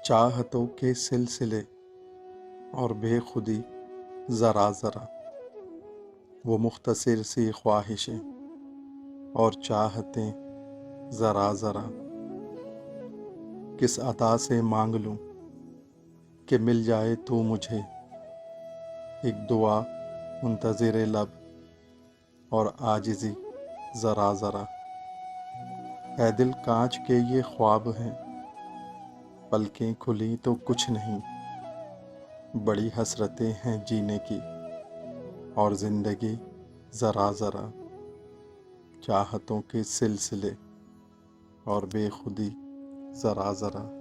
چاہتوں کے سلسلے اور بے خودی ذرا ذرا، وہ مختصر سی خواہشیں اور چاہتیں ذرا ذرا، کس عطا سے مانگ لوں کہ مل جائے تو مجھے، ایک دعا منتظر لب اور عاجزی ذرا ذرا۔ اے دل کانچ کے یہ خواب ہیں، پلکیں کھلی تو کچھ نہیں، بڑی حسرتیں ہیں جینے کی اور زندگی ذرا ذرا، چاہتوں کے سلسلے اور بے خودی ذرا ذرا۔